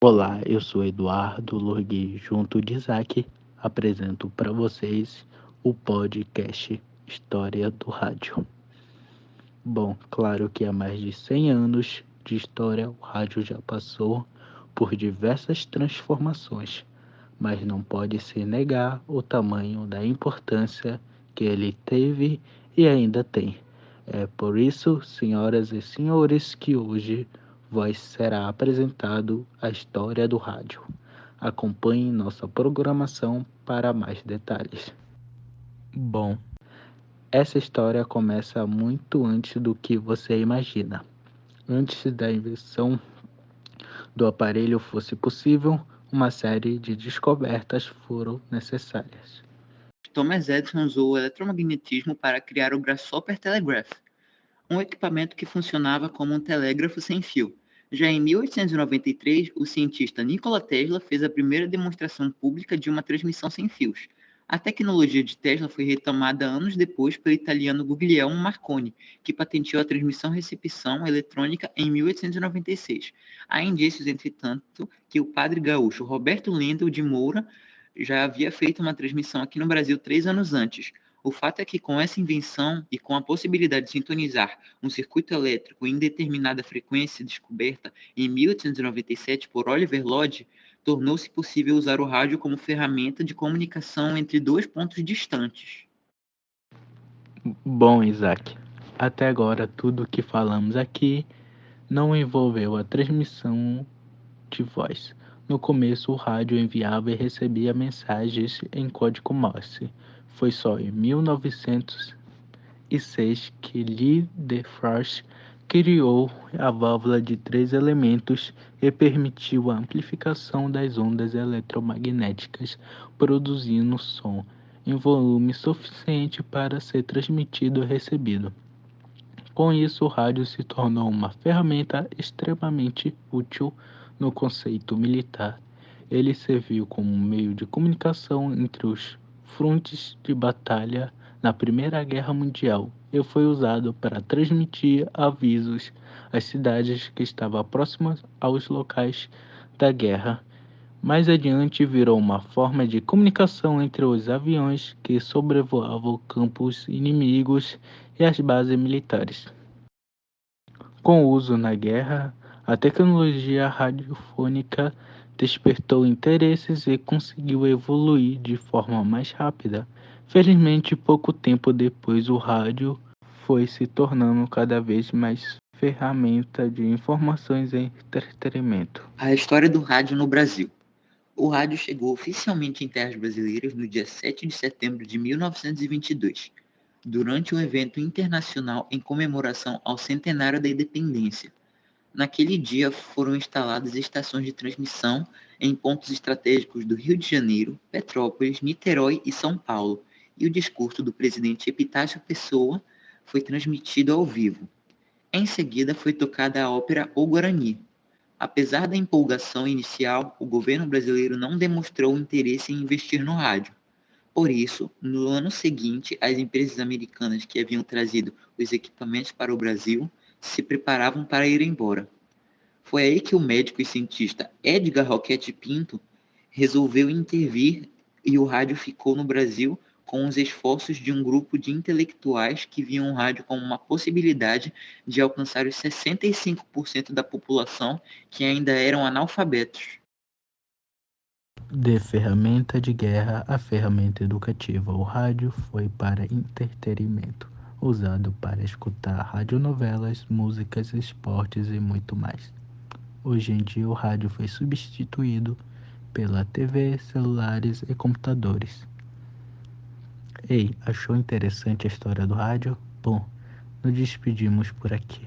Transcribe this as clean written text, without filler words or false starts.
Olá, eu sou Eduardo Lorgui, junto de Isaac, apresento para vocês o podcast História do Rádio. Bom, claro que há mais de 100 anos de história, o rádio já passou por diversas transformações, mas não pode se negar o tamanho da importância que ele teve e ainda tem. É por isso, senhoras e senhores, que hoje vos será apresentado a história do rádio. Acompanhe nossa programação para mais detalhes. Bom, essa história começa muito antes do que você imagina. Antes da invenção do aparelho fosse possível, uma série de descobertas foram necessárias. Thomas Edison usou o eletromagnetismo para criar o Grasshopper Telegraph, um equipamento que funcionava como um telégrafo sem fio. Já em 1893, o cientista Nikola Tesla fez a primeira demonstração pública de uma transmissão sem fios. A tecnologia de Tesla foi retomada anos depois pelo italiano Guglielmo Marconi, que patenteou a transmissão-recepção eletrônica em 1896. Há indícios, entretanto, que o padre gaúcho Roberto Lendel de Moura já havia feito uma transmissão aqui no Brasil 3 anos antes. O fato é que com essa invenção e com a possibilidade de sintonizar um circuito elétrico em determinada frequência descoberta em 1897 por Oliver Lodge, tornou-se possível usar o rádio como ferramenta de comunicação entre dois pontos distantes. Bom, Isaac, até agora tudo que falamos aqui não envolveu a transmissão de voz. No começo, o rádio enviava e recebia mensagens em código Morse. Foi só em 1906 que Lee DeFrost criou a válvula de 3 elementos e permitiu a amplificação das ondas eletromagnéticas, produzindo som em volume suficiente para ser transmitido e recebido. Com isso, o rádio se tornou uma ferramenta extremamente útil no conceito militar. Ele serviu como meio de comunicação entre os frontes de batalha na Primeira Guerra Mundial e foi usado para transmitir avisos às cidades que estavam próximas aos locais da guerra. Mais adiante, virou uma forma de comunicação entre os aviões que sobrevoavam campos inimigos e as bases militares. Com o uso na guerra, a tecnologia radiofônica despertou interesses e conseguiu evoluir de forma mais rápida. Felizmente, pouco tempo depois, o rádio foi se tornando cada vez mais ferramenta de informações e entretenimento. A história do rádio no Brasil. O rádio chegou oficialmente em terras brasileiras no dia 7 de setembro de 1922, durante um evento internacional em comemoração ao centenário da independência. Naquele dia foram instaladas estações de transmissão em pontos estratégicos do Rio de Janeiro, Petrópolis, Niterói e São Paulo, e o discurso do presidente Epitácio Pessoa foi transmitido ao vivo. Em seguida foi tocada a ópera O Guarani. Apesar da empolgação inicial, o governo brasileiro não demonstrou interesse em investir no rádio. Por isso, no ano seguinte, as empresas americanas que haviam trazido os equipamentos para o Brasil se preparavam para ir embora. Foi aí que o médico e cientista Edgar Roquette Pinto resolveu intervir e o rádio ficou no Brasil com os esforços de um grupo de intelectuais que viam o rádio como uma possibilidade de alcançar os 65% da população que ainda eram analfabetos. De ferramenta de guerra a ferramenta educativa, o rádio foi para entretenimento, usado para escutar radionovelas, músicas, esportes e muito mais. Hoje em dia, o rádio foi substituído pela TV, celulares e computadores. Ei, achou interessante a história do rádio? Bom, nos despedimos por aqui.